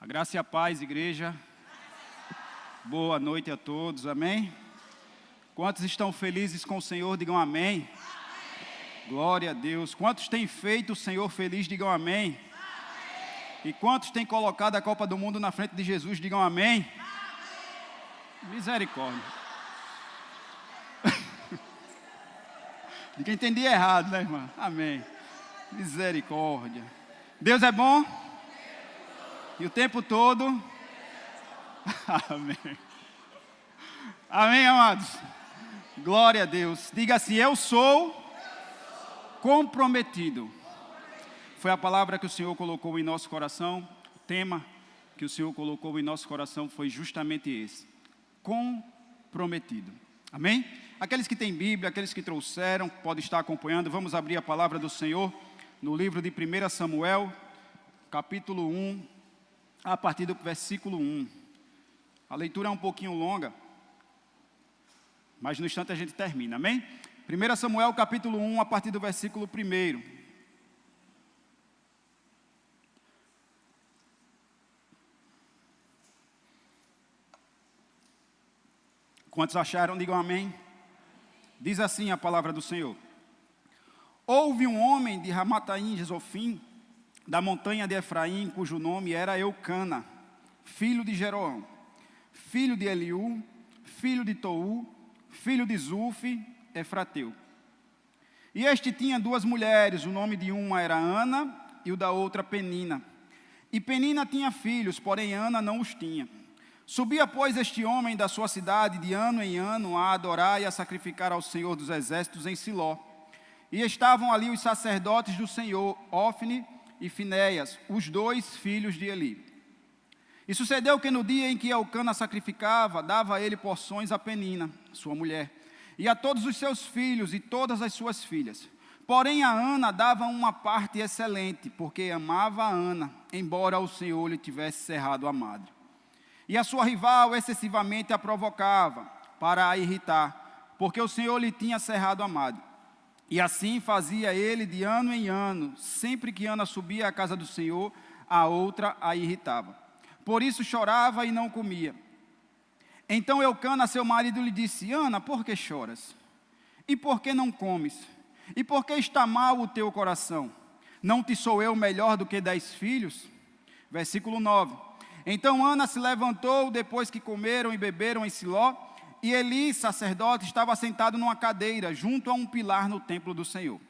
A graça e a paz, igreja. Boa noite a todos, amém? Quantos estão felizes com o Senhor, digam amém. Glória a Deus. Quantos têm feito o Senhor feliz, digam amém. E quantos têm colocado a Copa do Mundo na frente de Jesus, digam amém. Misericórdia. De quem entendi errado, né, irmã? Amém. Misericórdia. Deus é bom. E o tempo todo. Amém. Amém, amados. Glória a Deus. Diga assim: eu sou comprometido. Foi a palavra que o Senhor colocou em nosso coração. O tema que o Senhor colocou em nosso coração foi justamente esse: comprometido. Amém? Aqueles que têm Bíblia, aqueles que trouxeram, podem estar acompanhando. Vamos abrir a palavra do Senhor no livro de 1 Samuel, capítulo 1, a partir do versículo 1. A leitura é um pouquinho longa, mas no instante a gente termina, amém? 1 Samuel, capítulo 1, a partir do versículo 1. Quantos acharam, digam amém. Diz assim a palavra do Senhor: houve um homem de Ramataim de Zofim, da montanha de Efraim, cujo nome era Eucana, filho de Jeroão, filho de Eliú, filho de Tou, filho de Zufi, Efrateu. E este tinha duas mulheres, o nome de uma era Ana e o da outra Penina. E Penina tinha filhos, porém Ana não os tinha. Subia, pois, este homem da sua cidade de ano em ano a adorar e a sacrificar ao Senhor dos Exércitos em Siló. E estavam ali os sacerdotes do Senhor, Ofne e Finéias, os dois filhos de Eli. E sucedeu que no dia em que Eucana sacrificava, dava ele porções a Penina, sua mulher, e a todos os seus filhos e todas as suas filhas. Porém a Ana dava uma parte excelente, porque amava a Ana, embora o Senhor lhe tivesse cerrado a madre. E a sua rival excessivamente a provocava para a irritar, porque o Senhor lhe tinha cerrado a madre. E assim fazia ele de ano em ano. Sempre que Ana subia à casa do Senhor, a outra a irritava. Por isso chorava e não comia. Então Eucana, seu marido, lhe disse: Ana, por que choras? E por que não comes? E por que está mal o teu coração? Não te sou eu melhor do que 10 filhos? Versículo 9. Então Ana se levantou depois que comeram e beberam em Siló, e Eli, sacerdote, estava sentado numa cadeira, junto a um pilar no templo do Senhor.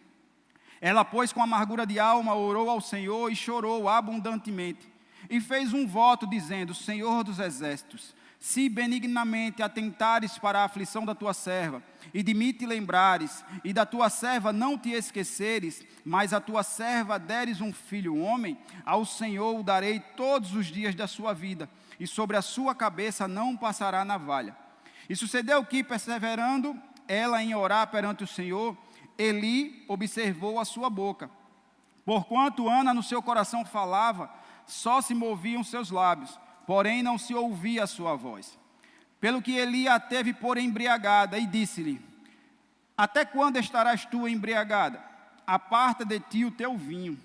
Ela, pois, com amargura de alma, orou ao Senhor e chorou abundantemente. E fez um voto, dizendo: Senhor dos exércitos, se benignamente atentares para a aflição da tua serva, e de mim te lembrares, e da tua serva não te esqueceres, mas a tua serva deres um filho homem, ao Senhor o darei todos os dias da sua vida, e sobre a sua cabeça não passará navalha. E sucedeu que, perseverando ela em orar perante o Senhor, Eli observou a sua boca. Porquanto Ana no seu coração falava, só se moviam seus lábios, porém não se ouvia a sua voz. Pelo que Eli a teve por embriagada, e disse-lhe: até quando estarás tu embriagada? Aparta de ti o teu vinho.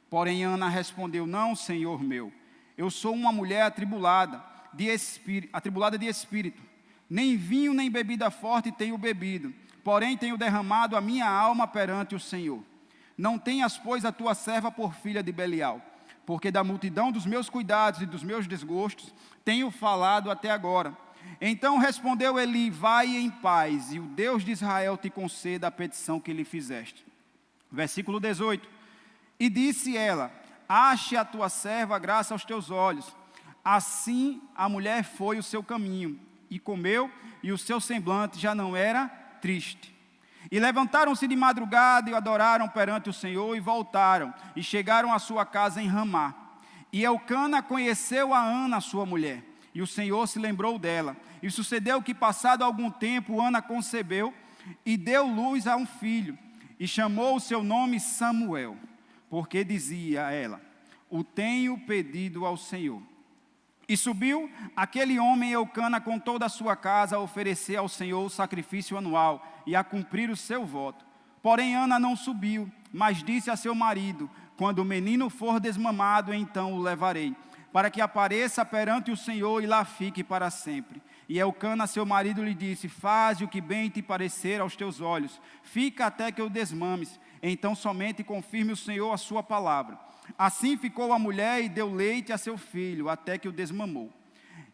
Porém Ana respondeu: não, Senhor meu, eu sou uma mulher atribulada de espírito. Nem vinho nem bebida forte tenho bebido, porém tenho derramado a minha alma perante o Senhor. Não tenhas, pois, a tua serva por filha de Belial, porque da multidão dos meus cuidados e dos meus desgostos tenho falado até agora. Então respondeu Eli: vai em paz, e o Deus de Israel te conceda a petição que lhe fizeste. Versículo 18. E disse ela: ache a tua serva graça aos teus olhos. Assim a mulher foi o seu caminho, e comeu, e o seu semblante já não era triste. E levantaram-se de madrugada e adoraram perante o Senhor, e voltaram, e chegaram à sua casa em Ramá. E Eucana conheceu a Ana, sua mulher, e o Senhor se lembrou dela. E sucedeu que, passado algum tempo, Ana concebeu, e deu luz a um filho, e chamou o seu nome Samuel, porque dizia a ela: o tenho pedido ao Senhor. E subiu aquele homem Eucana com toda a sua casa a oferecer ao Senhor o sacrifício anual e a cumprir o seu voto. Porém Ana não subiu, mas disse a seu marido: quando o menino for desmamado, então o levarei, para que apareça perante o Senhor e lá fique para sempre. E Elcana, seu marido, lhe disse: faze o que bem te parecer aos teus olhos, fica até que eu desmames, então somente confirme o Senhor a sua palavra. Assim ficou a mulher e deu leite a seu filho, até que o desmamou.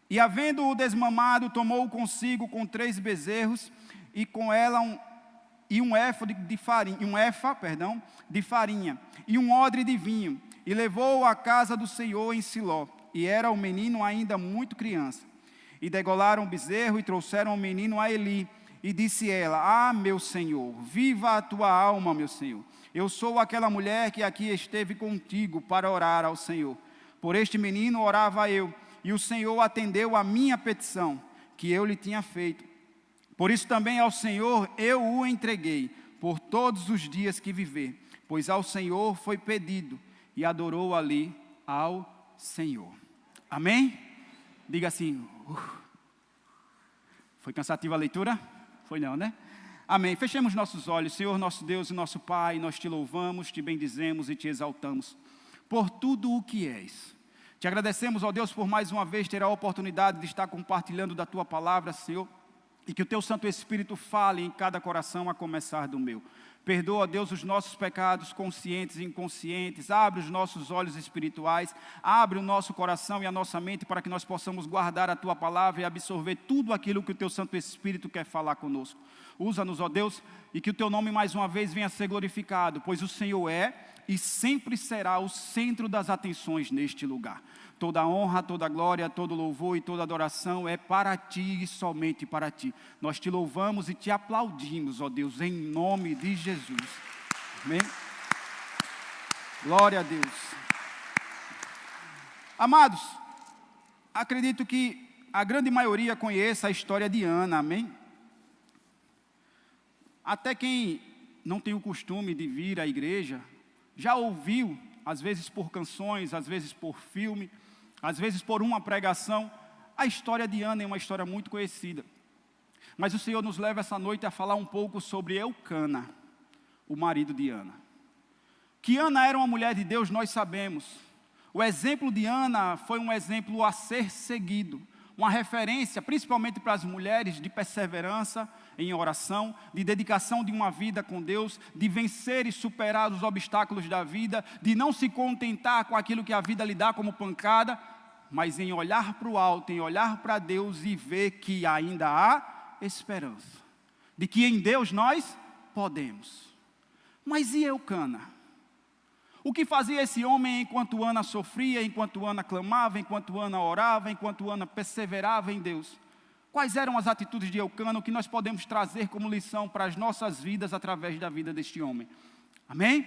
E havendo-o desmamado, tomou consigo com 3 bezerros, e com ela um efa de farinha, e um odre de vinho, e levou-o à casa do Senhor em Siló, e era o menino ainda muito criança. E degolaram o bezerro, e trouxeram o menino a Eli, e disse ela: meu Senhor, viva a tua alma, meu Senhor. Eu sou aquela mulher que aqui esteve contigo para orar ao Senhor. Por este menino orava eu, e o Senhor atendeu a minha petição, que eu lhe tinha feito. Por isso também ao Senhor eu o entreguei, por todos os dias que viver, pois ao Senhor foi pedido, e adorou ali ao Senhor. Amém? Diga assim, Foi cansativa a leitura? Foi não, né? Amém. Fechemos nossos olhos. Senhor, nosso Deus e nosso Pai, nós te louvamos, te bendizemos e te exaltamos por tudo o que és. Te agradecemos, ó Deus, por mais uma vez ter a oportunidade de estar compartilhando da tua palavra, Senhor, e que o teu Santo Espírito fale em cada coração, a começar do meu. Perdoa, ó Deus, os nossos pecados conscientes e inconscientes. Abre os nossos olhos espirituais. Abre o nosso coração e a nossa mente para que nós possamos guardar a tua palavra e absorver tudo aquilo que o teu Santo Espírito quer falar conosco. Usa-nos, ó Deus, e que o teu nome mais uma vez venha a ser glorificado, pois o Senhor é e sempre será o centro das atenções neste lugar. Toda honra, toda glória, todo louvor e toda adoração é para ti e somente para ti. Nós te louvamos e te aplaudimos, ó Deus, em nome de Jesus. Amém? Glória a Deus. Amados, acredito que a grande maioria conheça a história de Ana, amém? Até quem não tem o costume de vir à igreja, já ouviu, às vezes por canções, às vezes por filme, às vezes por uma pregação. A história de Ana é uma história muito conhecida. Mas o Senhor nos leva essa noite a falar um pouco sobre Elcana, o marido de Ana. Que Ana era uma mulher de Deus, nós sabemos. O exemplo de Ana foi um exemplo a ser seguido, uma referência, principalmente para as mulheres, de perseverança em oração, de dedicação de uma vida com Deus, de vencer e superar os obstáculos da vida, de não se contentar com aquilo que a vida lhe dá como pancada, mas em olhar para o alto, em olhar para Deus e ver que ainda há esperança, de que em Deus nós podemos. Mas e Elcana? O que fazia esse homem enquanto Ana sofria, enquanto Ana clamava, enquanto Ana orava, enquanto Ana perseverava em Deus? Quais eram as atitudes de Elcana, o que nós podemos trazer como lição para as nossas vidas através da vida deste homem? Amém?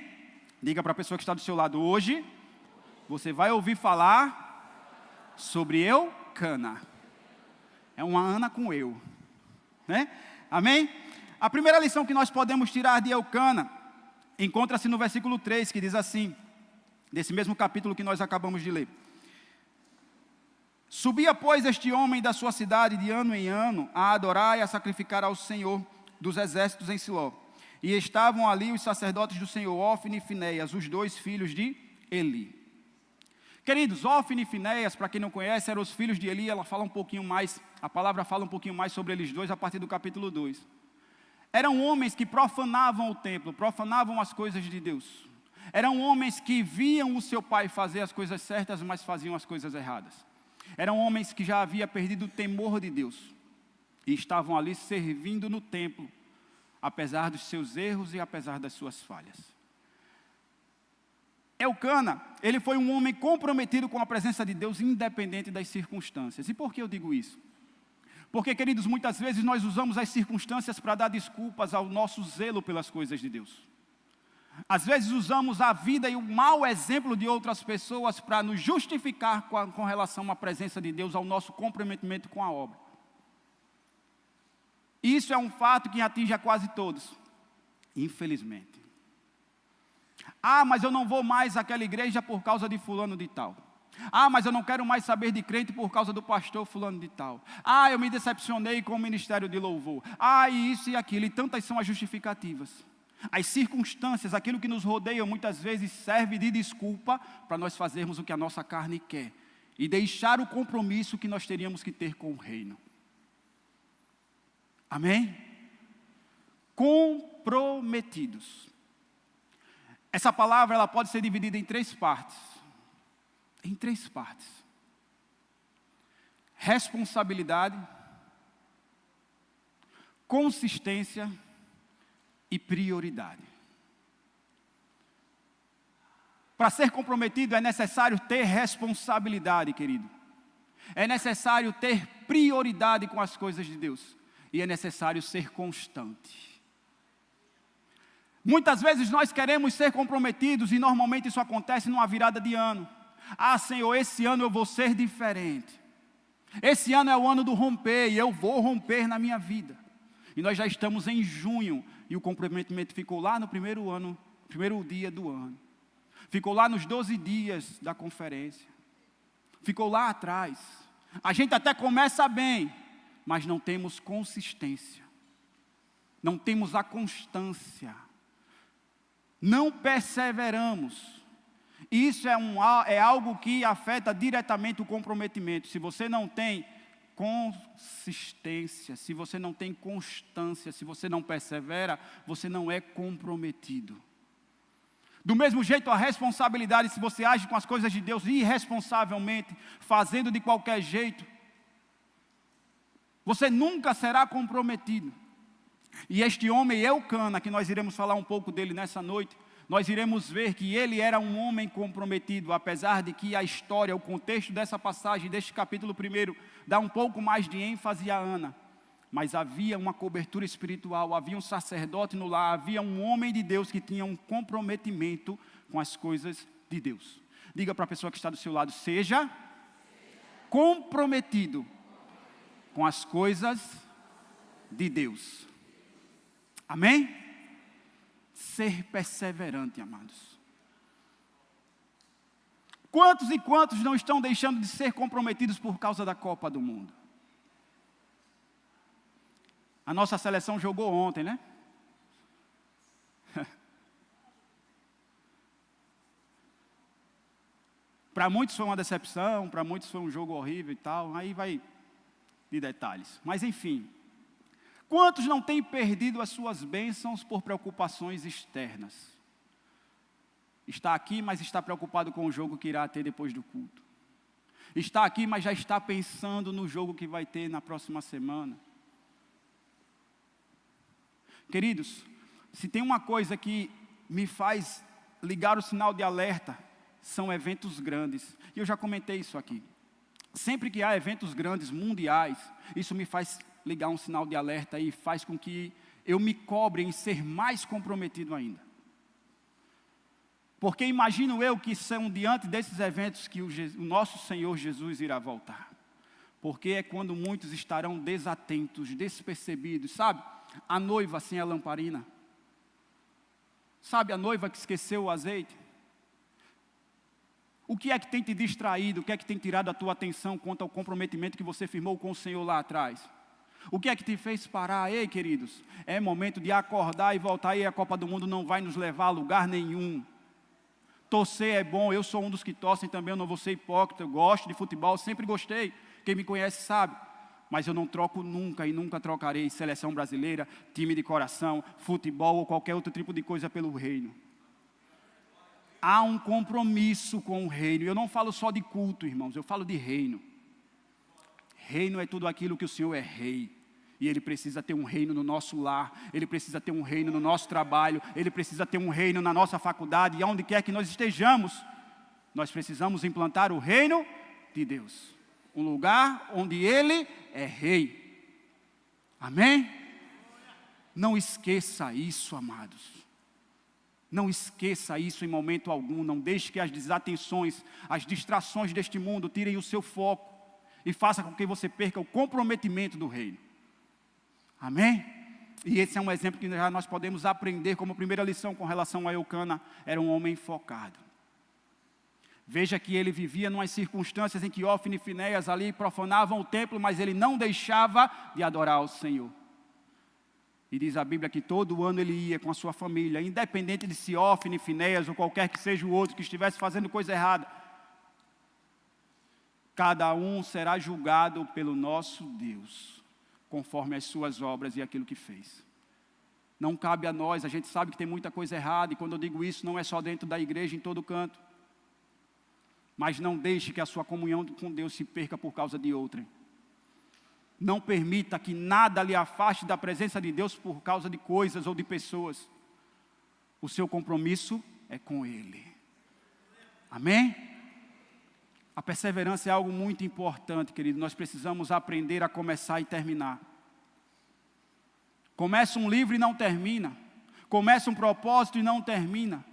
Diga para a pessoa que está do seu lado: hoje você vai ouvir falar sobre Elcana. É uma Ana com eu, né? Amém? A primeira lição que nós podemos tirar de Elcana encontra-se no versículo 3, que diz assim, desse mesmo capítulo que nós acabamos de ler: subia, pois, este homem da sua cidade de ano em ano a adorar e a sacrificar ao Senhor dos exércitos em Siló. E estavam ali os sacerdotes do Senhor, Ofni e Finéias, os 2 filhos de Eli. Queridos, Ofni e Finéias, para quem não conhece, eram os filhos de Eli. Ela fala um pouquinho mais, a palavra fala um pouquinho mais sobre eles dois a partir do capítulo 2. Eram homens que profanavam o templo, profanavam as coisas de Deus. Eram homens que viam o seu pai fazer as coisas certas, mas faziam as coisas erradas. Eram homens que já haviam perdido o temor de Deus e estavam ali servindo no templo, apesar dos seus erros e apesar das suas falhas. Elcana, ele foi um homem comprometido com a presença de Deus, independente das circunstâncias. E por que eu digo isso? Porque, queridos, muitas vezes nós usamos as circunstâncias para dar desculpas ao nosso zelo pelas coisas de Deus. Às vezes usamos a vida e o mau exemplo de outras pessoas para nos justificar com relação à presença de Deus, ao nosso comprometimento com a obra. Isso é um fato que atinge a quase todos, infelizmente. Mas eu não vou mais àquela igreja por causa de fulano de tal. Mas eu não quero mais saber de crente por causa do pastor fulano de tal. Eu me decepcionei com o ministério de louvor. E isso e aquilo, e tantas são as justificativas. As circunstâncias, aquilo que nos rodeia muitas vezes serve de desculpa para nós fazermos o que a nossa carne quer, e deixar o compromisso que nós teríamos que ter com o reino. Amém? Comprometidos. Essa palavra ela pode ser dividida em 3 partes. Em 3 partes. Responsabilidade, consistência e prioridade. Para ser comprometido é necessário ter responsabilidade, querido. É necessário ter prioridade com as coisas de Deus. E é necessário ser constante. Muitas vezes nós queremos ser comprometidos e normalmente isso acontece numa virada de ano. Ah, Senhor, esse ano eu vou ser diferente. Esse ano é o ano do romper e eu vou romper na minha vida. E nós já estamos em junho e o comprometimento ficou lá no primeiro dia do ano. Ficou lá nos 12 dias da conferência. Ficou lá atrás. A gente até começa bem, mas não temos consistência. Não temos a constância. Não perseveramos. Isso é algo que afeta diretamente o comprometimento. Se você não tem consistência, se você não tem constância, se você não persevera, você não é comprometido. Do mesmo jeito, a responsabilidade, se você age com as coisas de Deus irresponsavelmente, fazendo de qualquer jeito, você nunca será comprometido. E este homem Eucana, que nós iremos falar um pouco dele nessa noite, nós iremos ver que ele era um homem comprometido, apesar de que a história, o contexto dessa passagem, deste capítulo 1, dá um pouco mais de ênfase a Ana. Mas havia uma cobertura espiritual, havia um sacerdote no lar, havia um homem de Deus que tinha um comprometimento com as coisas de Deus. Diga para a pessoa que está do seu lado, seja comprometido com as coisas de Deus. Amém? Ser perseverante, amados. Quantos e quantos não estão deixando de ser comprometidos por causa da Copa do Mundo? A nossa seleção jogou ontem, né? Para muitos foi uma decepção, para muitos foi um jogo horrível e tal, aí vai de detalhes. Mas enfim, quantos não têm perdido as suas bênçãos por preocupações externas? Está aqui, mas está preocupado com o jogo que irá ter depois do culto. Está aqui, mas já está pensando no jogo que vai ter na próxima semana. Queridos, se tem uma coisa que me faz ligar o sinal de alerta, são eventos grandes. E eu já comentei isso aqui. Sempre que há eventos grandes, mundiais, isso me faz ligar um sinal de alerta e faz com que eu me cobre em ser mais comprometido ainda. Porque imagino eu que são diante desses eventos que o nosso Senhor Jesus irá voltar. Porque é quando muitos estarão desatentos, despercebidos, sabe? A noiva sem a lamparina. Sabe a noiva que esqueceu o azeite? O que é que tem te distraído? O que é que tem tirado a tua atenção quanto ao comprometimento que você firmou com o Senhor lá atrás? O que é que te fez parar? Ei, queridos, é momento de acordar e voltar. E a Copa do Mundo não vai nos levar a lugar nenhum. Torcer é bom, eu sou um dos que torcem também, eu não vou ser hipócrita, eu gosto de futebol, sempre gostei. Quem me conhece sabe. Mas eu não troco nunca e nunca trocarei seleção brasileira, time de coração, futebol ou qualquer outro tipo de coisa pelo reino. Há um compromisso com o reino. Eu não falo só de culto, irmãos, eu falo de reino. Reino é tudo aquilo que o Senhor é rei. E Ele precisa ter um reino no nosso lar, Ele precisa ter um reino no nosso trabalho, Ele precisa ter um reino na nossa faculdade, e aonde quer que nós estejamos, nós precisamos implantar o reino de Deus. Um lugar onde Ele é rei. Amém? Não esqueça isso, amados. Não esqueça isso em momento algum. Não deixe que as desatenções, as distrações deste mundo tirem o seu foco e faça com que você perca o comprometimento do reino. Amém? E esse é um exemplo que já nós podemos aprender como primeira lição com relação a Eucana. Era um homem focado. Veja que ele vivia em umas circunstâncias em que Ófine e Finéias ali profanavam o templo, mas ele não deixava de adorar ao Senhor. E diz a Bíblia que todo ano ele ia com a sua família, independente de se Ófine, Finéias ou qualquer que seja o outro que estivesse fazendo coisa errada. Cada um será julgado pelo nosso Deus, conforme as suas obras e aquilo que fez. Não cabe a nós, a gente sabe que tem muita coisa errada, e quando eu digo isso, não é só dentro da igreja, em todo canto. Mas não deixe que a sua comunhão com Deus se perca por causa de outrem. Não permita que nada lhe afaste da presença de Deus por causa de coisas ou de pessoas. O seu compromisso é com Ele. Amém? A perseverança é algo muito importante, querido. Nós precisamos aprender a começar e terminar. Começa um livro e não termina. Começa um propósito e não termina.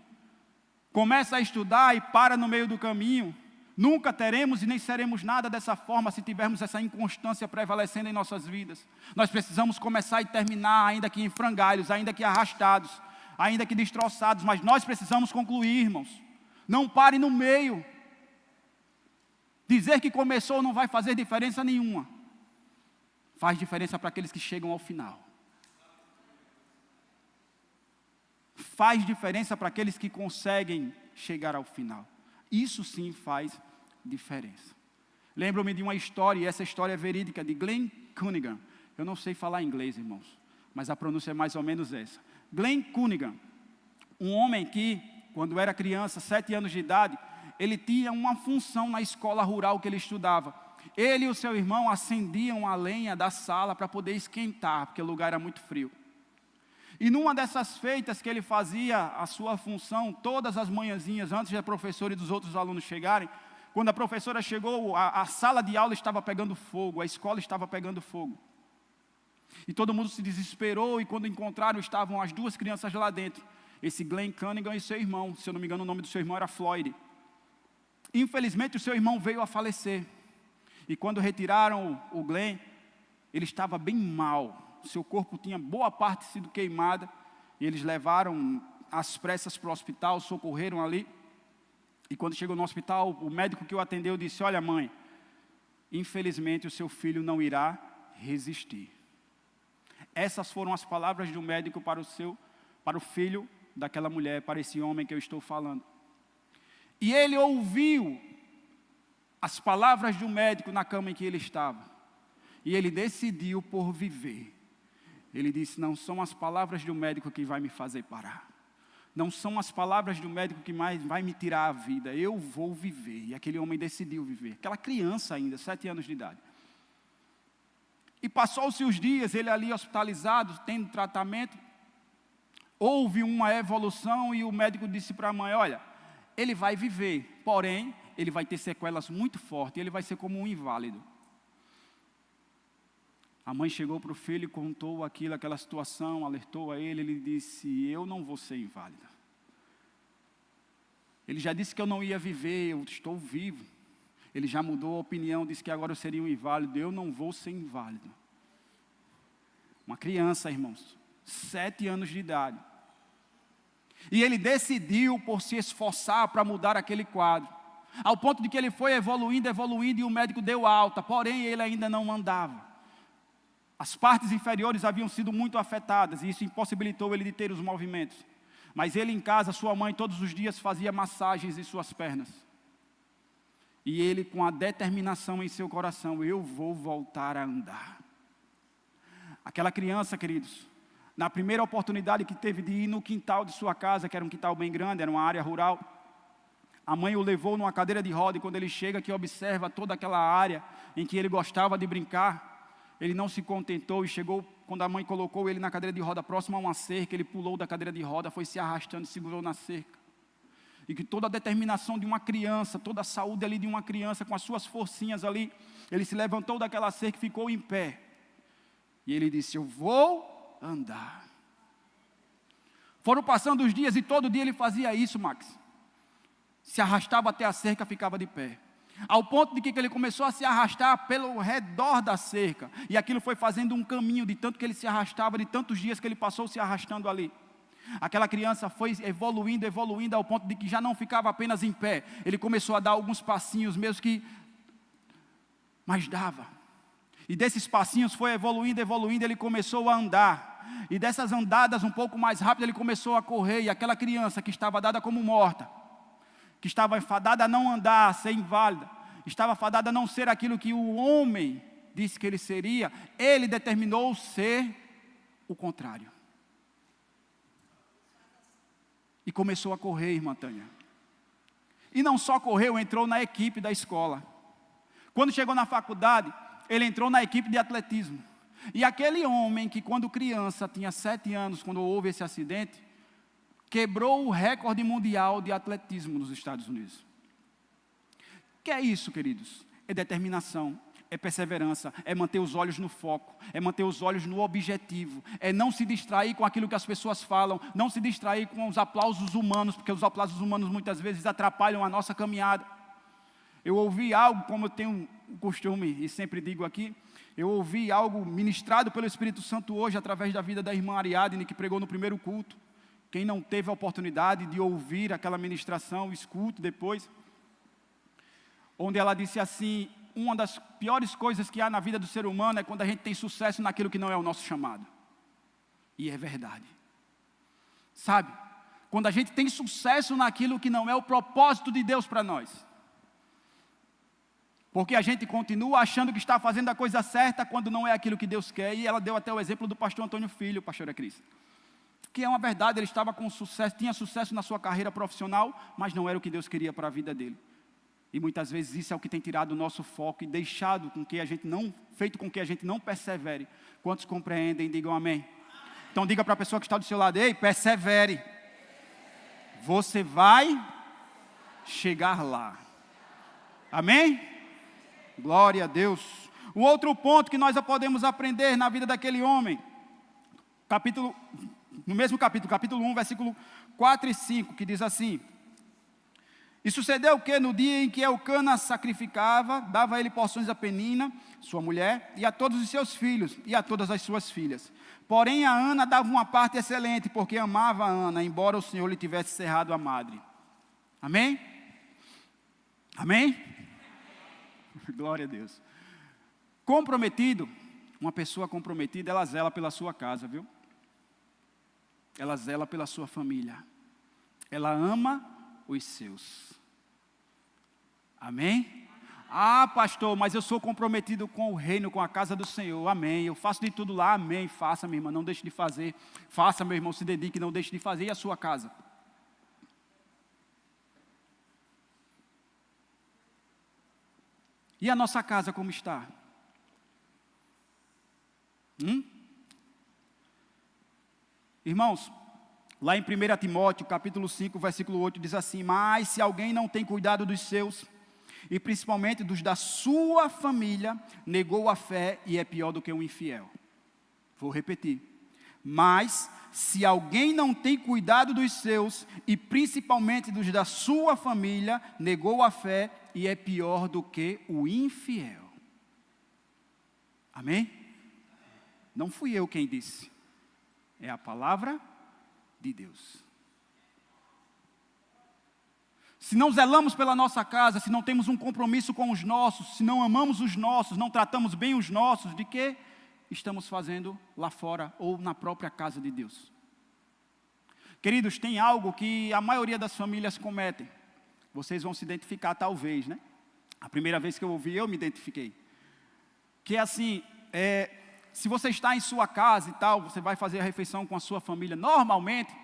Começa a estudar e para no meio do caminho. Nunca teremos e nem seremos nada dessa forma se tivermos essa inconstância prevalecendo em nossas vidas. Nós precisamos começar e terminar, ainda que em frangalhos, ainda que arrastados, ainda que destroçados, mas nós precisamos concluir, irmãos. Não pare no meio. Dizer que começou não vai fazer diferença nenhuma. Faz diferença para aqueles que chegam ao final. Faz diferença para aqueles que conseguem chegar ao final. Isso sim faz diferença. Lembro-me de uma história, e essa história é verídica, de Glenn Cunningham. Eu não sei falar inglês, irmãos, mas a pronúncia é mais ou menos essa. Glenn Cunningham, um homem que, quando era criança, 7 anos de idade, ele tinha uma função na escola rural que ele estudava. Ele e o seu irmão acendiam a lenha da sala para poder esquentar, porque o lugar era muito frio. E numa dessas feitas que ele fazia a sua função, todas as manhãzinhas, antes da professora e dos outros alunos chegarem, quando a professora chegou, a sala de aula estava pegando fogo, a escola estava pegando fogo. E todo mundo se desesperou, e quando encontraram, estavam as 2 crianças lá dentro. Esse Glenn Cunningham e seu irmão, se eu não me engano o nome do seu irmão era Floyd. Infelizmente o seu irmão veio a falecer. E quando retiraram o Glenn, ele estava bem mal. Seu corpo tinha boa parte sido queimada. E eles levaram às pressas para o hospital, socorreram ali. E quando chegou no hospital, o médico que o atendeu disse: olha, mãe, infelizmente o seu filho não irá resistir. Essas foram as palavras do médico para o filho daquela mulher, para esse homem que eu estou falando. E ele ouviu as palavras do médico na cama em que ele estava. E ele decidiu por viver. Ele disse: não são as palavras do médico que vai me fazer parar. Não são as palavras do médico que mais vai me tirar a vida. Eu vou viver. E aquele homem decidiu viver. Aquela criança ainda, 7 anos de idade. E passou-se os dias, ele ali hospitalizado, tendo tratamento. Houve uma evolução e o médico disse para a mãe: olha, ele vai viver, porém, ele vai ter sequelas muito fortes, ele vai ser como um inválido. A mãe chegou para o filho e contou aquela situação, alertou a ele disse: eu não vou ser inválida. Ele já disse que eu não ia viver, eu estou vivo. Ele já mudou a opinião, disse que agora eu seria um inválido, eu não vou ser inválido. Uma criança, irmãos, 7 anos de idade. E ele decidiu por se esforçar para mudar aquele quadro. Ao ponto de que ele foi evoluindo e o médico deu alta, porém ele ainda não andava. As partes inferiores haviam sido muito afetadas e isso impossibilitou ele de ter os movimentos. Mas ele em casa, sua mãe todos os dias fazia massagens em suas pernas. E ele com a determinação em seu coração: eu vou voltar a andar. Aquela criança, queridos, na primeira oportunidade que teve de ir no quintal de sua casa, que era um quintal bem grande, era uma área rural, a mãe o levou numa cadeira de roda, e quando ele chega que observa toda aquela área em que ele gostava de brincar, ele não se contentou e chegou, quando a mãe colocou ele na cadeira de roda próximo a uma cerca, ele pulou da cadeira de roda, foi se arrastando e segurou na cerca. E que toda a determinação de uma criança, toda a saúde ali de uma criança, com as suas forcinhas ali, ele se levantou daquela cerca e ficou em pé. E ele disse: eu vou andar. Foram passando os dias e todo dia ele fazia isso, Max. Se arrastava até a cerca, ficava de pé. Ao ponto de que ele começou a se arrastar pelo redor da cerca. E aquilo foi fazendo um caminho, de tanto que ele se arrastava, de tantos dias que ele passou se arrastando ali. Aquela criança foi evoluindo ao ponto de que já não ficava apenas em pé. Ele começou a dar alguns passinhos, mesmo que... mas dava. E desses passinhos foi evoluindo, ele começou a andar. E dessas andadas um pouco mais rápido, ele começou a correr. E aquela criança que estava dada como morta, que estava enfadada a não andar, a ser inválida, estava fadado a não ser aquilo que o homem disse que ele seria, ele determinou ser o contrário. E começou a correr, irmã Tânia. E não só correu, entrou na equipe da escola. Quando chegou na faculdade, ele entrou na equipe de atletismo. E aquele homem que quando criança, tinha 7 anos, quando houve esse acidente, quebrou o recorde mundial de atletismo nos Estados Unidos. O que é isso, queridos? É determinação, é perseverança, é manter os olhos no foco, é manter os olhos no objetivo, é não se distrair com aquilo que as pessoas falam, não se distrair com os aplausos humanos, porque os aplausos humanos muitas vezes atrapalham a nossa caminhada. Eu ouvi algo, como eu tenho o costume e sempre digo aqui, eu ouvi algo ministrado pelo Espírito Santo hoje, através da vida da irmã Ariadne, que pregou no primeiro culto. Quem não teve a oportunidade de ouvir aquela ministração, escute depois. Onde ela disse assim, uma das piores coisas que há na vida do ser humano é quando a gente tem sucesso naquilo que não é o nosso chamado. E é verdade. Sabe? Quando a gente tem sucesso naquilo que não é o propósito de Deus para nós. Porque a gente continua achando que está fazendo a coisa certa quando não é aquilo que Deus quer. E ela deu até o exemplo do pastor Antônio Filho, pastora Cris. Que é uma verdade, ele estava com sucesso, tinha sucesso na sua carreira profissional, mas não era o que Deus queria para a vida dele. E muitas vezes isso é o que tem tirado o nosso foco e deixado com que a gente não, feito com que a gente não persevere. Quantos compreendem, digam amém. Então diga para a pessoa que está do seu lado, ei, persevere. Você vai chegar lá. Amém? Glória a Deus. Um outro ponto que nós podemos aprender na vida daquele homem, no mesmo capítulo 1, versículo 4 e 5, que diz assim: e sucedeu que no dia em que Elcana sacrificava, dava ele porções a Penina, sua mulher, e a todos os seus filhos, e a todas as suas filhas. Porém a Ana dava uma parte excelente, porque amava a Ana, embora o Senhor lhe tivesse cerrado a madre. Amém? Amém? Glória a Deus. Comprometido, uma pessoa comprometida, ela zela pela sua casa, viu? Ela zela pela sua família. Ela ama os seus. Amém? Ah, pastor, mas eu sou comprometido com o reino, com a casa do Senhor. Amém. Eu faço de tudo lá. Amém. Faça, minha irmã, não deixe de fazer. Faça, meu irmão, se dedique, não deixe de fazer. E a sua casa? E a nossa casa como está? Irmãos, lá em 1 Timóteo, capítulo 5, versículo 8, diz assim: mas se alguém não tem cuidado dos seus, e principalmente dos da sua família, negou a fé e é pior do que um infiel. Vou repetir. Mas se alguém não tem cuidado dos seus, e principalmente dos da sua família, negou a fé e é pior do que o infiel. Amém? Não fui eu quem disse. É a palavra de Deus. Se não zelamos pela nossa casa, se não temos um compromisso com os nossos, se não amamos os nossos, não tratamos bem os nossos, de que estamos fazendo lá fora ou na própria casa de Deus? Queridos, tem algo que a maioria das famílias cometem. Vocês vão se identificar talvez, né? A primeira vez que eu ouvi, eu me identifiquei. Que é assim, se você está em sua casa e tal, você vai fazer a refeição com a sua família, normalmente,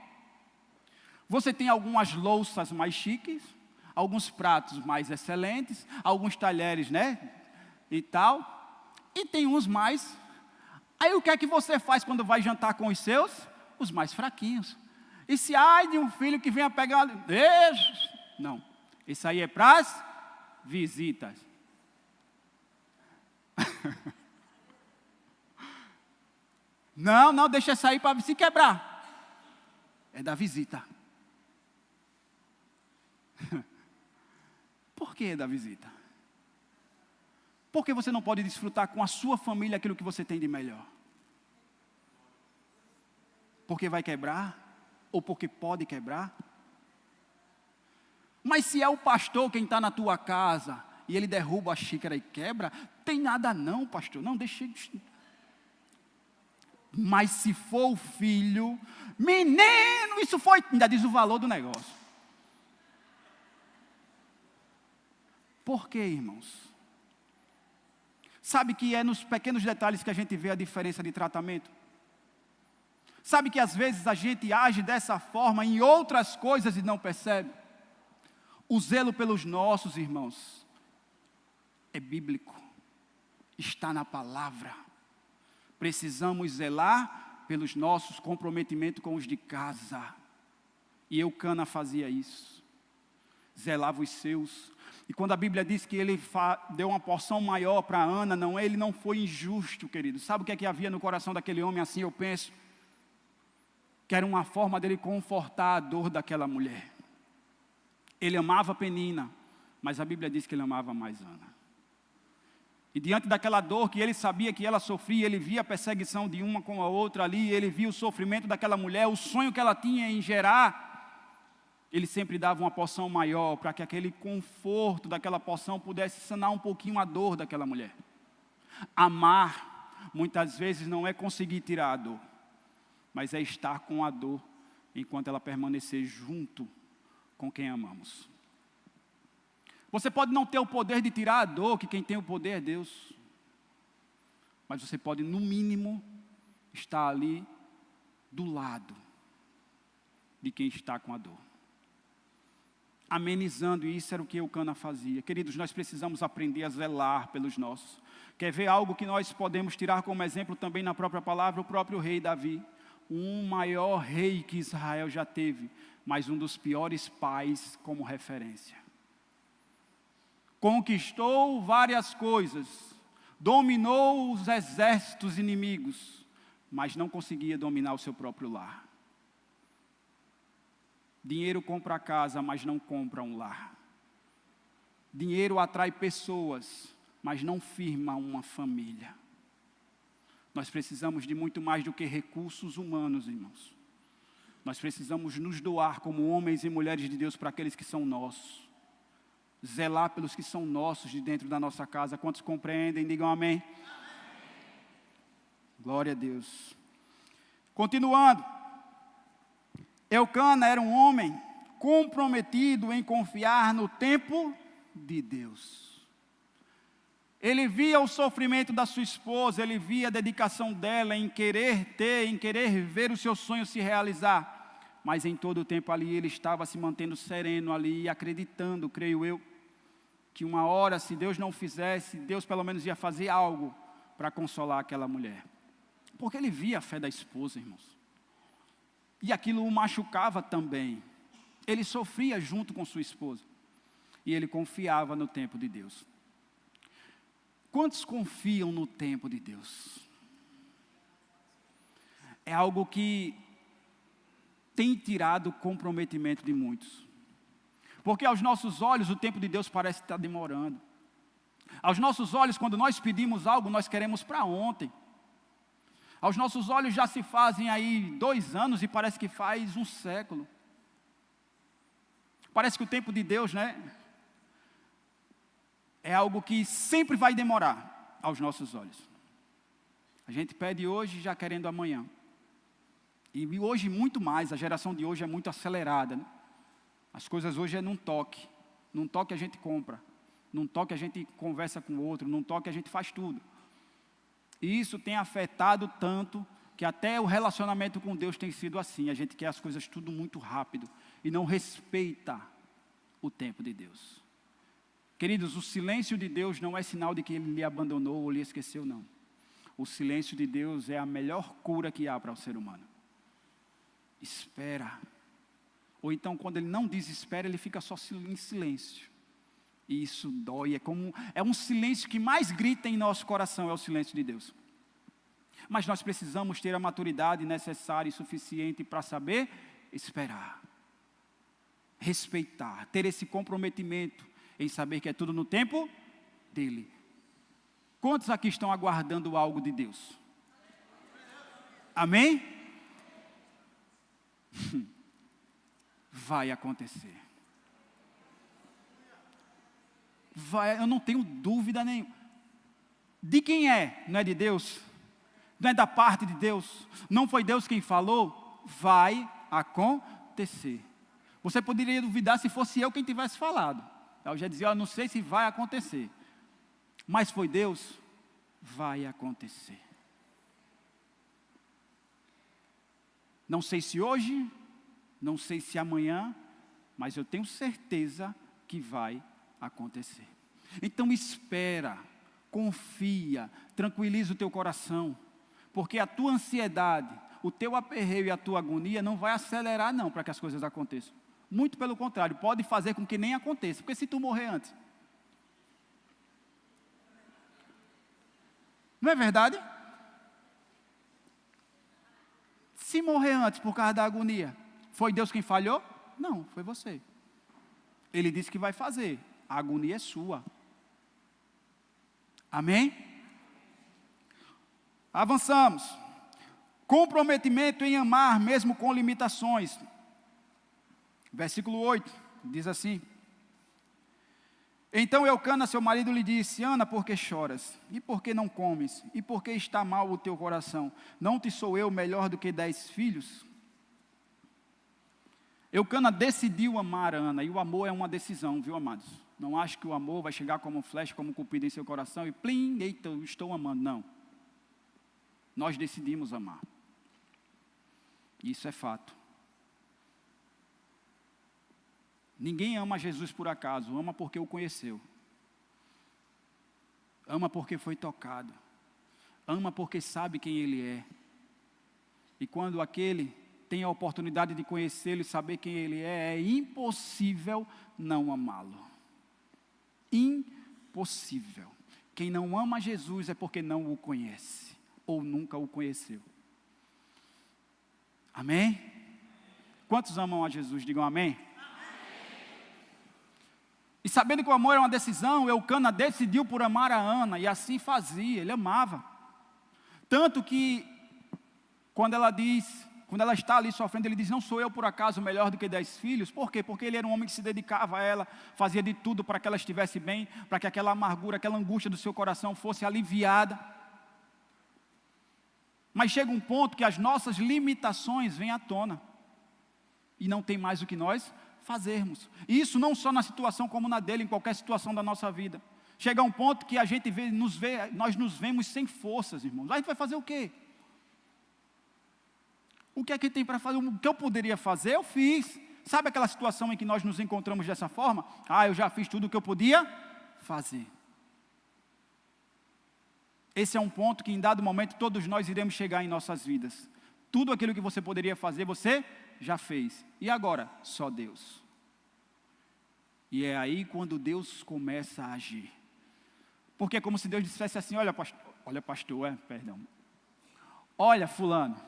você tem algumas louças mais chiques, alguns pratos mais excelentes, alguns talheres, né, e tal, e tem uns mais. Aí o que é que você faz quando vai jantar com os seus? Os mais fraquinhos. E se ai de um filho que venha pegar, não, isso aí é para as visitas. Não, deixa sair para se quebrar. É da visita. Por que é da visita? Porque você não pode desfrutar com a sua família aquilo que você tem de melhor? Porque vai quebrar? Ou porque pode quebrar? Mas se é o pastor quem está na tua casa e ele derruba a xícara e quebra, tem nada não, pastor. Não, deixa. Mas se for o filho, menino, isso foi, ainda diz o valor do negócio. Por quê, irmãos? Sabe que é nos pequenos detalhes que a gente vê a diferença de tratamento? Sabe que às vezes a gente age dessa forma em outras coisas e não percebe? O zelo pelos nossos irmãos é bíblico, está na palavra. Precisamos zelar pelos nossos comprometimentos com os de casa. E Eucana fazia isso, zelava os seus. E quando a Bíblia diz que ele deu uma porção maior para Ana, ele não foi injusto, querido. Sabe o que é que havia no coração daquele homem? Assim eu penso, que era uma forma dele confortar a dor daquela mulher. Ele amava Penina, mas a Bíblia diz que ele amava mais Ana. E diante daquela dor que ele sabia que ela sofria, ele via a perseguição de uma com a outra ali, ele via o sofrimento daquela mulher, o sonho que ela tinha em gerar, ele sempre dava uma porção maior, para que aquele conforto daquela porção pudesse sanar um pouquinho a dor daquela mulher. Amar, muitas vezes, não é conseguir tirar a dor, mas é estar com a dor, enquanto ela permanecer junto com quem amamos. Você pode não ter o poder de tirar a dor, que quem tem o poder é Deus. Mas você pode, no mínimo, estar ali do lado de quem está com a dor, amenizando. E isso era o que Eucana fazia. Queridos, nós precisamos aprender a zelar pelos nossos. Quer ver algo que nós podemos tirar como exemplo também na própria palavra? O próprio rei Davi, um maior rei que Israel já teve, mas um dos piores pais como referência. Conquistou várias coisas, dominou os exércitos inimigos, mas não conseguia dominar o seu próprio lar. Dinheiro compra casa, mas não compra um lar. Dinheiro atrai pessoas, mas não firma uma família. Nós precisamos de muito mais do que recursos humanos, irmãos. Nós precisamos nos doar como homens e mulheres de Deus para aqueles que são nossos. Zelar pelos que são nossos de dentro da nossa casa. Quantos compreendem? Digam amém. Glória a Deus. Continuando. Eucana era um homem comprometido em confiar no tempo de Deus. Ele via o sofrimento da sua esposa, ele via a dedicação dela em querer ter, em querer ver o seu sonho se realizar. Mas em todo o tempo ali ele estava se mantendo sereno ali, acreditando, creio eu, que uma hora, se Deus não fizesse, Deus pelo menos ia fazer algo para consolar aquela mulher. Porque ele via a fé da esposa, irmãos. E aquilo o machucava também. Ele sofria junto com sua esposa. E ele confiava no tempo de Deus. Quantos confiam no tempo de Deus? É algo que tem tirado o comprometimento de muitos. Porque aos nossos olhos o tempo de Deus parece estar demorando. Aos nossos olhos, quando nós pedimos algo, nós queremos para ontem. Aos nossos olhos já se fazem aí 2 anos e parece que faz um século. Parece que o tempo de Deus, é algo que sempre vai demorar aos nossos olhos. A gente pede hoje já querendo amanhã. E hoje muito mais, a geração de hoje é muito acelerada, As coisas hoje é num toque a gente compra, num toque a gente conversa com o outro, num toque a gente faz tudo. E isso tem afetado tanto que até o relacionamento com Deus tem sido assim. A gente quer as coisas tudo muito rápido e não respeita o tempo de Deus. Queridos, o silêncio de Deus não é sinal de que Ele lhe abandonou ou lhe esqueceu, não. O silêncio de Deus é a melhor cura que há para o ser humano. Espera. Ou então, quando Ele não desespera, Ele fica só em silêncio. E isso dói, é um silêncio que mais grita em nosso coração, é o silêncio de Deus. Mas nós precisamos ter a maturidade necessária e suficiente para saber esperar, respeitar, ter esse comprometimento em saber que é tudo no tempo dEle. Quantos aqui estão aguardando algo de Deus? Amém? Vai acontecer. Eu não tenho dúvida nenhuma. De quem é? Não é de Deus? Não é da parte de Deus? Não foi Deus quem falou? Vai acontecer. Você poderia duvidar se fosse eu quem tivesse falado. Eu já dizia, eu não sei se vai acontecer. Mas foi Deus, vai acontecer. Não sei se hoje, não sei se amanhã, mas eu tenho certeza que vai acontecer. Então espera, confia, tranquiliza o teu coração, porque a tua ansiedade, o teu aperreio e a tua agonia não vai acelerar não para que as coisas aconteçam. Muito pelo contrário, pode fazer com que nem aconteça, porque se tu morrer antes. Não é verdade? Se morrer antes por causa da agonia, foi Deus quem falhou? Não, foi você. Ele disse que vai fazer, a agonia é sua. Amém? Avançamos. Comprometimento em amar mesmo com limitações. Versículo 8, diz assim: Então Eucana, seu marido, lhe disse: Ana, por que choras? E por que não comes? E por que está mal o teu coração? Não te sou eu melhor do que 10 filhos? Eucana decidiu amar Ana, e o amor é uma decisão, viu, amados? Não acho que o amor vai chegar como flecha, como cupido em seu coração e plim, eita, eu estou amando. Não. Nós decidimos amar. Isso é fato. Ninguém ama Jesus por acaso, ama porque o conheceu. Ama porque foi tocado. Ama porque sabe quem Ele é. E quando aquele tem a oportunidade de conhecê-lo e saber quem Ele é impossível não amá-lo. Impossível. Quem não ama Jesus é porque não o conhece, ou nunca o conheceu. Amém? Quantos amam a Jesus? Digam amém. E sabendo que o amor era uma decisão, Eucana decidiu por amar a Ana, e assim fazia, ele amava. Tanto que, quando ela está ali sofrendo, ele diz: não sou eu por acaso melhor do que 10 filhos? Por quê? Porque ele era um homem que se dedicava a ela, fazia de tudo para que ela estivesse bem, para que aquela amargura, aquela angústia do seu coração fosse aliviada. Mas chega um ponto que as nossas limitações vêm à tona, e não tem mais o que nós fazermos. E isso não só na situação como na dele, em qualquer situação da nossa vida. Chega um ponto que a gente nós nos vemos sem forças, irmãos. A gente vai fazer o quê? O que é que tem para fazer? O que eu poderia fazer, eu fiz. Sabe aquela situação em que nós nos encontramos dessa forma? Eu já fiz tudo o que eu podia fazer. Esse é um ponto que em dado momento todos nós iremos chegar em nossas vidas. Tudo aquilo que você poderia fazer, você já fez. E agora? Só Deus. E é aí quando Deus começa a agir. Porque é como se Deus dissesse assim: olha pastor, olha fulano,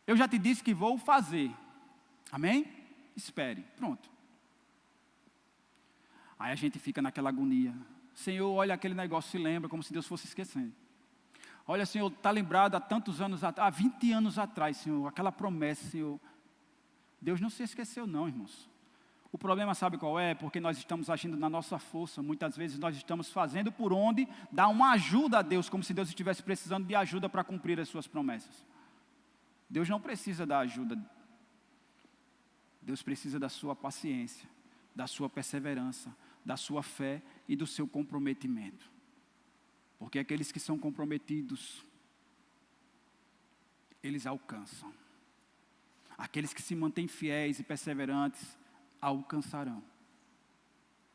eu já te disse que vou fazer. Amém? Espere. Pronto. Aí a gente fica naquela agonia. Senhor, olha aquele negócio, se lembra, como se Deus fosse esquecendo. Olha, Senhor, está lembrado há tantos anos atrás, há 20 anos atrás, Senhor, aquela promessa, Senhor. Deus não se esqueceu não, irmãos. O problema sabe qual é? Porque nós estamos agindo na nossa força. Muitas vezes nós estamos fazendo por onde dar uma ajuda a Deus, como se Deus estivesse precisando de ajuda para cumprir as suas promessas. Deus não precisa da ajuda. Deus precisa da sua paciência, da sua perseverança, da sua fé e do seu comprometimento. Porque aqueles que são comprometidos, eles alcançam. Aqueles que se mantêm fiéis e perseverantes, alcançarão.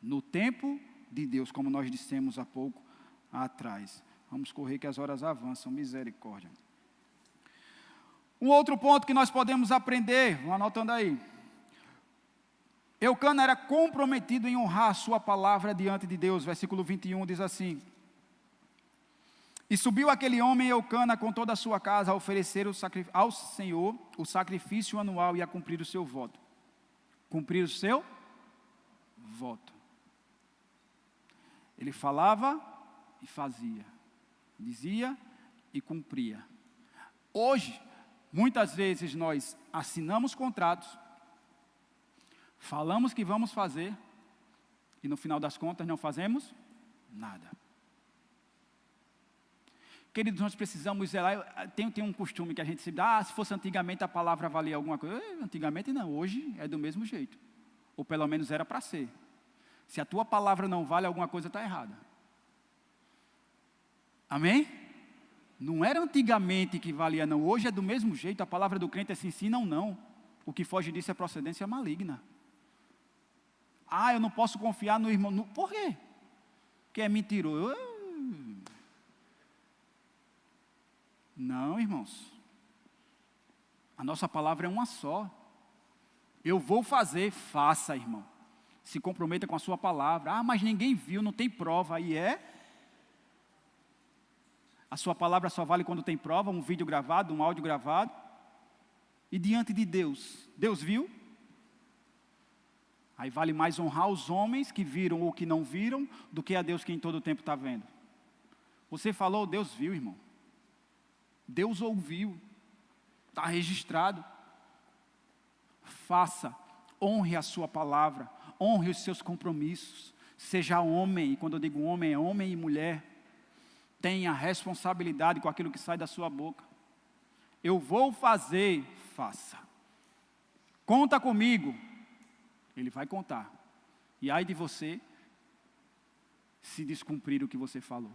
No tempo de Deus, como nós dissemos há pouco atrás. Vamos correr que as horas avançam, misericórdia. Um outro ponto que nós podemos aprender, vamos anotando aí. Eucana era comprometido em honrar a sua palavra diante de Deus. Versículo 21 diz assim: E subiu aquele homem Eucana com toda a sua casa a oferecer ao Senhor o sacrifício anual e a cumprir o seu voto. Cumprir o seu voto. Ele falava e fazia. Dizia e cumpria. Hoje, muitas vezes nós assinamos contratos, falamos que vamos fazer e no final das contas não fazemos nada. Queridos, nós precisamos zelar. Tem um costume que a gente se dá: se fosse antigamente a palavra valia alguma coisa. Antigamente não, hoje é do mesmo jeito. Ou pelo menos era para ser. Se a tua palavra não vale, alguma coisa está errada. Amém? Não era antigamente que valia não, hoje é do mesmo jeito, a palavra do crente é sim, sim, não, não. O que foge disso é procedência maligna. Ah, eu não posso confiar no irmão. Por quê? Porque é mentiroso. Não, irmãos. A nossa palavra é uma só. Eu vou fazer, faça, irmão. Se comprometa com a sua palavra. Ah, mas ninguém viu, não tem prova. Aí é. A sua palavra só vale quando tem prova, um vídeo gravado, um áudio gravado. E diante de Deus, Deus viu? Aí vale mais honrar os homens que viram ou que não viram, do que a Deus que em todo o tempo está vendo. Você falou, Deus viu, irmão. Deus ouviu. Está registrado. Faça, honre a sua palavra, honre os seus compromissos. Seja homem, e quando eu digo homem, é homem e mulher. Tenha responsabilidade com aquilo que sai da sua boca. Eu vou fazer, faça. Conta comigo. Ele vai contar. E ai de você, se descumprir o que você falou.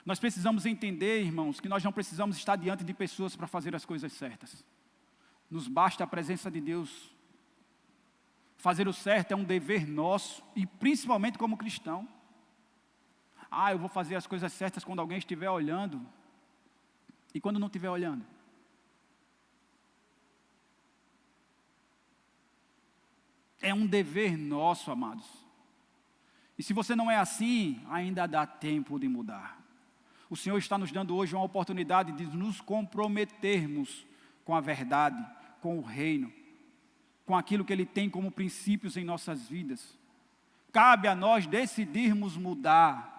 Nós precisamos entender, irmãos, que nós não precisamos estar diante de pessoas para fazer as coisas certas. Nos basta a presença de Deus. Fazer o certo é um dever nosso, e principalmente como cristão. Ah, eu vou fazer as coisas certas quando alguém estiver olhando. E quando não estiver olhando? É um dever nosso, amados. E se você não é assim, ainda dá tempo de mudar. O Senhor está nos dando hoje uma oportunidade de nos comprometermos com a verdade, com o reino, com aquilo que Ele tem como princípios em nossas vidas. Cabe a nós decidirmos mudar.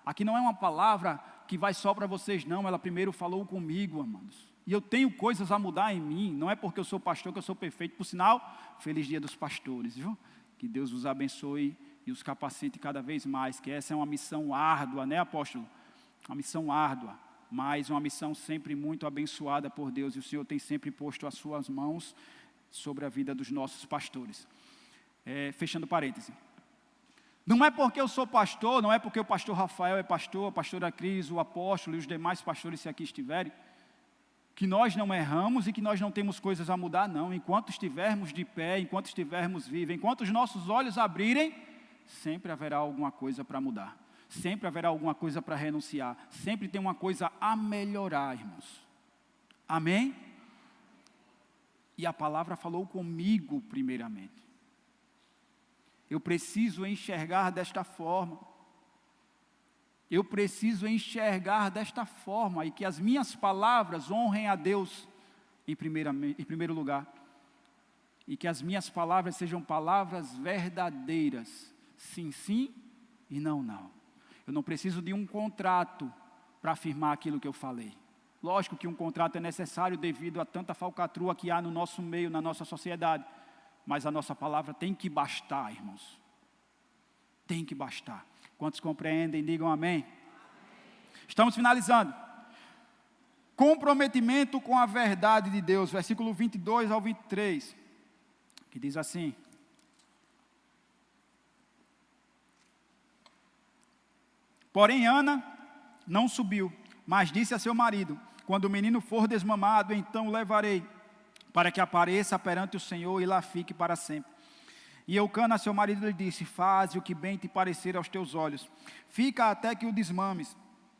Aqui não é uma palavra que vai só para vocês, não. Ela primeiro falou comigo, amados. E eu tenho coisas a mudar em mim. Não é porque eu sou pastor que eu sou perfeito. Por sinal, feliz dia dos pastores, viu? Que Deus os abençoe e os capacite cada vez mais. Que essa é uma missão árdua, né, apóstolo? Uma missão árdua, mas uma missão sempre muito abençoada por Deus. E o Senhor tem sempre posto as suas mãos sobre a vida dos nossos pastores. Fechando parêntese. Não é porque eu sou pastor, não é porque o pastor Rafael é pastor, a pastora Cris, o apóstolo e os demais pastores, se aqui estiverem, que nós não erramos e que nós não temos coisas a mudar, não. Enquanto estivermos de pé, enquanto estivermos vivos, enquanto os nossos olhos abrirem, sempre haverá alguma coisa para mudar. Sempre haverá alguma coisa para renunciar. Sempre tem uma coisa a melhorar, irmãos. Amém? E a palavra falou comigo primeiramente. Eu preciso enxergar desta forma. Eu preciso enxergar desta forma e que as minhas palavras honrem a Deus em primeiro lugar. E que as minhas palavras sejam palavras verdadeiras. Sim, sim e não, não. Eu não preciso de um contrato para afirmar aquilo que eu falei. Lógico que um contrato é necessário devido a tanta falcatrua que há no nosso meio, na nossa sociedade. Mas a nossa palavra tem que bastar, irmãos. Tem que bastar. Quantos compreendem, digam amém. Estamos finalizando. Comprometimento com a verdade de Deus, versículo 22 ao 23, que diz assim: porém Ana não subiu, mas disse a seu marido: quando o menino for desmamado, então o levarei, para que apareça perante o Senhor e lá fique para sempre. E Eucana, seu marido, lhe disse: faze o que bem te parecer aos teus olhos, fica até que o desmames,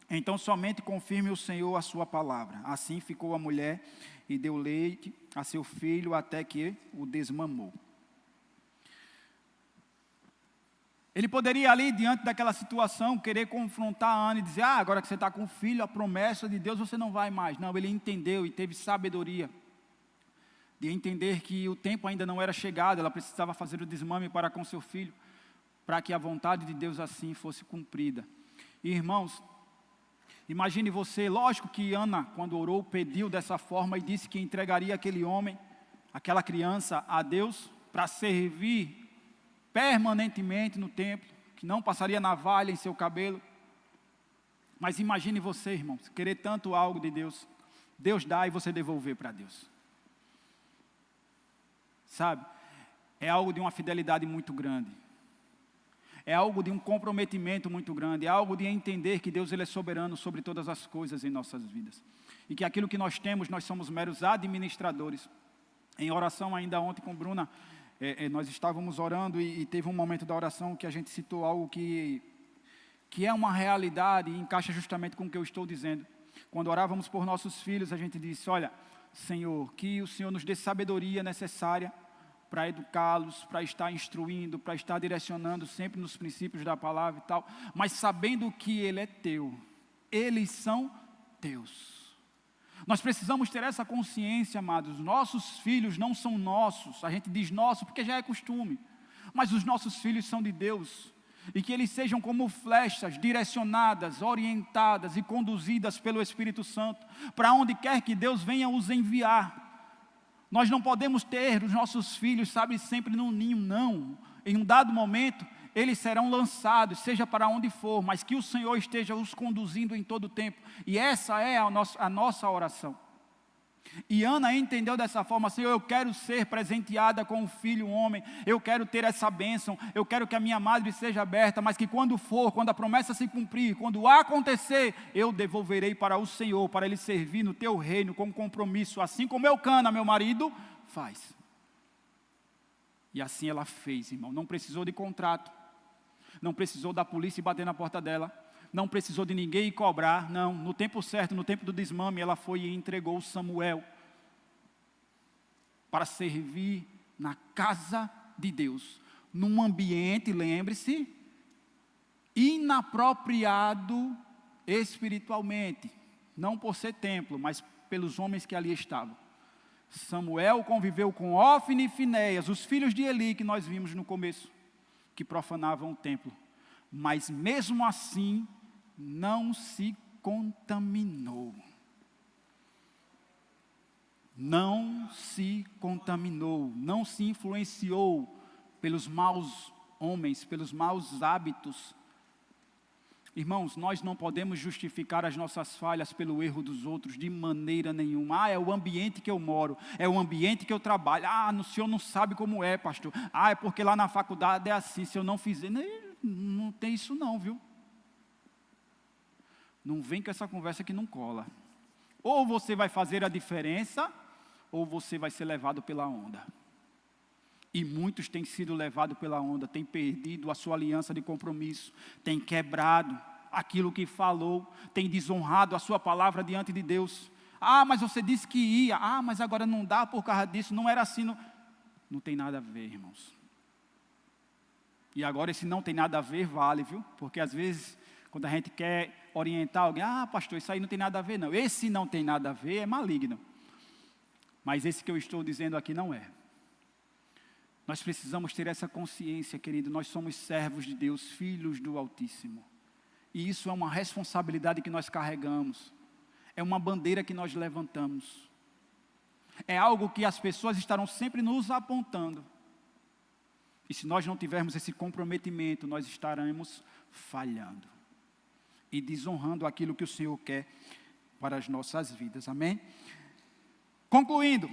então somente confirme o Senhor a sua palavra. Assim ficou a mulher e deu leite a seu filho até que o desmamou. Ele poderia ali, diante daquela situação, querer confrontar a Ana e dizer: agora que você está com o filho, a promessa de Deus, você não vai mais. Não, ele entendeu e teve sabedoria de entender que o tempo ainda não era chegado, ela precisava fazer o desmame para com seu filho, para que a vontade de Deus assim fosse cumprida. E, irmãos, imagine você, lógico que Ana, quando orou, pediu dessa forma e disse que entregaria aquele homem, aquela criança a Deus, para servir permanentemente no templo, que não passaria navalha em seu cabelo. Mas imagine você, irmãos, querer tanto algo de Deus, Deus dá e você devolver para Deus. Sabe, é algo de uma fidelidade muito grande. É algo de um comprometimento muito grande, é algo de entender que Deus ele é soberano sobre todas as coisas em nossas vidas. E que aquilo que nós temos, nós somos meros administradores. Em oração ainda ontem com Bruna, nós estávamos orando e teve um momento da oração que a gente citou algo que é uma realidade e encaixa justamente com o que eu estou dizendo. Quando orávamos por nossos filhos, a gente disse, olha, Senhor, que o Senhor nos dê sabedoria necessária para educá-los, para estar instruindo, para estar direcionando sempre nos princípios da palavra e tal, mas sabendo que Ele é teu, eles são teus. Nós precisamos ter essa consciência, amados, nossos filhos não são nossos, a gente diz nosso porque já é costume, mas os nossos filhos são de Deus, e que eles sejam como flechas direcionadas, orientadas e conduzidas pelo Espírito Santo, para onde quer que Deus venha os enviar. Nós não podemos ter os nossos filhos, sabe, sempre num ninho, não. Em um dado momento, eles serão lançados, seja para onde for, mas que o Senhor esteja os conduzindo em todo o tempo. E essa é a nossa oração. E Ana entendeu dessa forma, Senhor, eu quero ser presenteada com um filho, um homem, eu quero ter essa bênção, eu quero que a minha madre seja aberta, mas que quando for, quando a promessa se cumprir, quando acontecer, eu devolverei para o Senhor, para Ele servir no teu reino com compromisso, assim como Eucana, meu marido, faz. E assim ela fez, irmão, não precisou de contrato, não precisou da polícia bater na porta dela, não precisou de ninguém cobrar, não, no tempo certo, no tempo do desmame, ela foi e entregou Samuel para servir na casa de Deus, num ambiente, lembre-se, inapropriado espiritualmente, não por ser templo, mas pelos homens que ali estavam. Samuel conviveu com Ófine e Finéias, os filhos de Eli que nós vimos no começo, que profanavam o templo, mas mesmo assim, não se contaminou. Não se contaminou, não se influenciou pelos maus homens, pelos maus hábitos. Irmãos, nós não podemos justificar as nossas falhas pelo erro dos outros de maneira nenhuma. É o ambiente que eu moro, é o ambiente que eu trabalho. O senhor não sabe como é, pastor. É porque lá na faculdade é assim, se eu não fizer. Não tem isso não, viu? Não vem com essa conversa que não cola. Ou você vai fazer a diferença, ou você vai ser levado pela onda. E muitos têm sido levados pela onda, têm perdido a sua aliança de compromisso, têm quebrado aquilo que falou, têm desonrado a sua palavra diante de Deus. Mas você disse que ia. Mas agora não dá por causa disso, não era assim. Não tem nada a ver, irmãos. E agora esse não tem nada a ver vale, viu? Porque às vezes, quando a gente quer orientar alguém, pastor, isso aí não tem nada a ver, não. Esse não tem nada a ver é maligno. Mas esse que eu estou dizendo aqui não é. Nós precisamos ter essa consciência, querido, nós somos servos de Deus, filhos do Altíssimo. E isso é uma responsabilidade que nós carregamos. É uma bandeira que nós levantamos. É algo que as pessoas estarão sempre nos apontando. E se nós não tivermos esse comprometimento, nós estaremos falhando. E desonrando aquilo que o Senhor quer para as nossas vidas. Amém? Concluindo.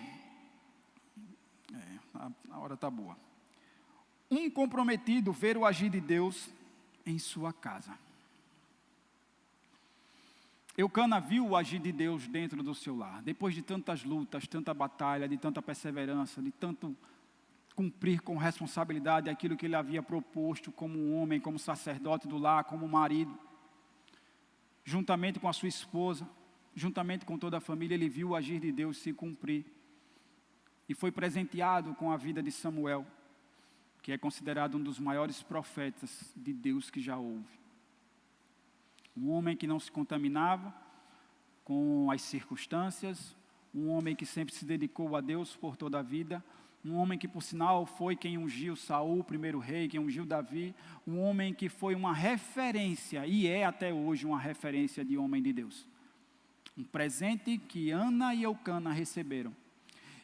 A hora está boa. Um comprometido ver o agir de Deus em sua casa. Eucana viu o agir de Deus dentro do seu lar. Depois de tantas lutas, tanta batalha, de tanta perseverança, de tanto cumprir com responsabilidade aquilo que ele havia proposto como um homem, como sacerdote do lar, como marido. Juntamente com a sua esposa, juntamente com toda a família, ele viu o agir de Deus se cumprir. E foi presenteado com a vida de Samuel, que é considerado um dos maiores profetas de Deus que já houve. Um homem que não se contaminava com as circunstâncias, um homem que sempre se dedicou a Deus por toda a vida, um homem que, por sinal, foi quem ungiu Saul, o primeiro rei, quem ungiu Davi, um homem que foi uma referência, e é até hoje uma referência de homem de Deus. Um presente que Ana e Eucana receberam.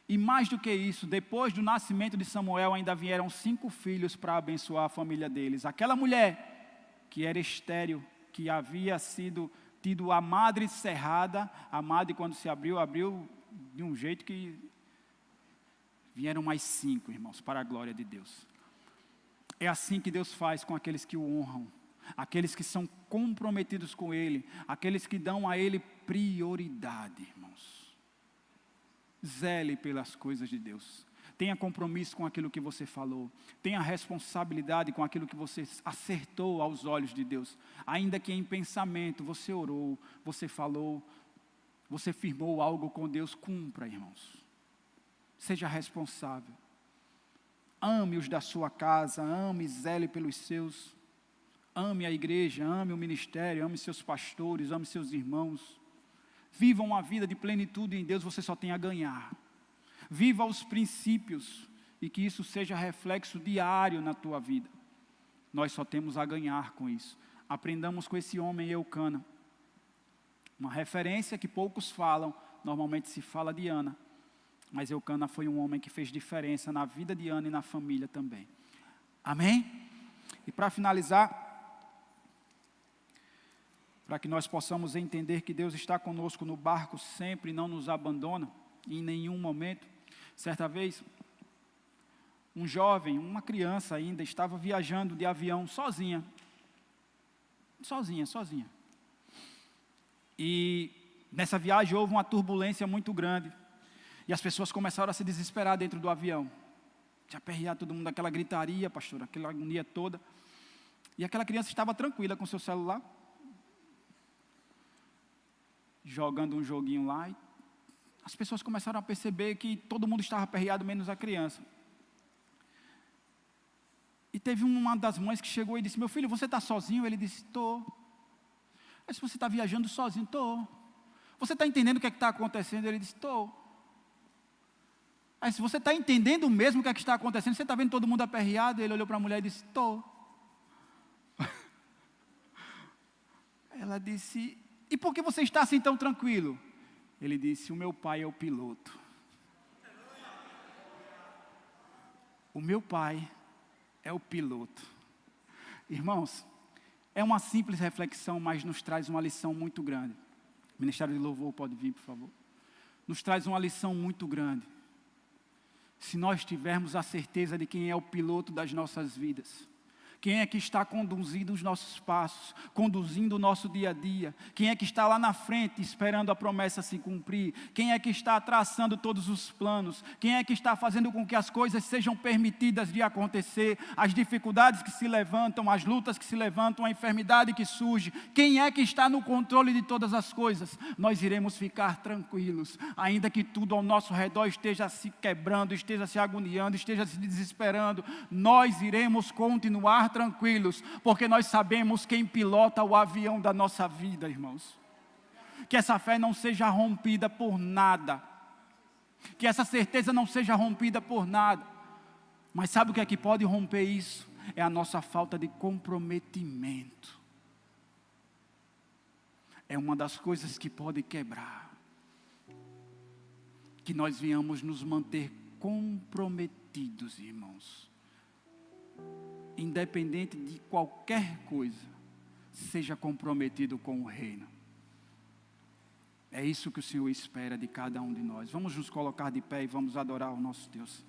E mais do que isso, depois do nascimento de Samuel, ainda vieram 5 filhos para abençoar a família deles. Aquela mulher que era estéril, que havia tido a madre cerrada, a madre quando se abriu de um jeito que vieram mais 5, irmãos, para a glória de Deus. É assim que Deus faz com aqueles que o honram, aqueles que são comprometidos com Ele, aqueles que dão a Ele prioridade, irmãos. Zele pelas coisas de Deus. Tenha compromisso com aquilo que você falou. Tenha responsabilidade com aquilo que você acertou aos olhos de Deus. Ainda que em pensamento você orou, você falou, você firmou algo com Deus, cumpra, irmãos. Seja responsável. Ame os da sua casa, ame e zele pelos seus. Ame a igreja, ame o ministério, ame seus pastores, ame seus irmãos. Viva uma vida de plenitude em Deus, você só tem a ganhar. Viva os princípios e que isso seja reflexo diário na tua vida. Nós só temos a ganhar com isso. Aprendamos com esse homem Eucana. Uma referência que poucos falam, normalmente se fala de Ana. Mas Eucana foi um homem que fez diferença na vida de Ana e na família também. Amém? E para finalizar, para que nós possamos entender que Deus está conosco no barco sempre, não nos abandona em nenhum momento. Certa vez, um jovem, uma criança ainda, estava viajando de avião sozinha. Sozinha. E nessa viagem houve uma turbulência muito grande. E as pessoas começaram a se desesperar dentro do avião. Se aperrear todo mundo, aquela gritaria, pastor, aquela agonia toda. E aquela criança estava tranquila com seu celular, jogando um joguinho lá. E as pessoas começaram a perceber que todo mundo estava aperreado, menos a criança. E teve uma das mães que chegou e disse: meu filho, você está sozinho? Ele disse: estou. Mas se você está viajando sozinho? Estou. Você está entendendo o que está acontecendo? Ele disse: estou. Aí, se você está entendendo mesmo o que está acontecendo, você está vendo todo mundo aperreado? Ele olhou para a mulher e disse: estou. Ela disse: e por que você está assim tão tranquilo? Ele disse: o meu pai é o piloto. O meu pai é o piloto. Irmãos, é uma simples reflexão, mas nos traz uma lição muito grande. O Ministério de Louvor pode vir, por favor. Nos traz uma lição muito grande. Se nós tivermos a certeza de quem é o piloto das nossas vidas, quem é que está conduzindo os nossos passos, conduzindo o nosso dia a dia, quem é que está lá na frente esperando a promessa se cumprir, quem é que está traçando todos os planos, quem é que está fazendo com que as coisas sejam permitidas de acontecer, as dificuldades que se levantam, as lutas que se levantam, a enfermidade que surge, quem é que está no controle de todas as coisas, nós iremos ficar tranquilos, ainda que tudo ao nosso redor esteja se quebrando, esteja se agoniando, esteja se desesperando, nós iremos continuar tranquilos, porque nós sabemos quem pilota o avião da nossa vida, irmãos. Que essa fé não seja rompida por nada, que essa certeza não seja rompida por nada, mas sabe o que é que pode romper isso? É a nossa falta de comprometimento. É uma das coisas que pode quebrar, que nós venhamos nos manter comprometidos, irmãos. Independente de qualquer coisa, seja comprometido com o reino. É isso que o Senhor espera de cada um de nós. Vamos nos colocar de pé e vamos adorar o nosso Deus.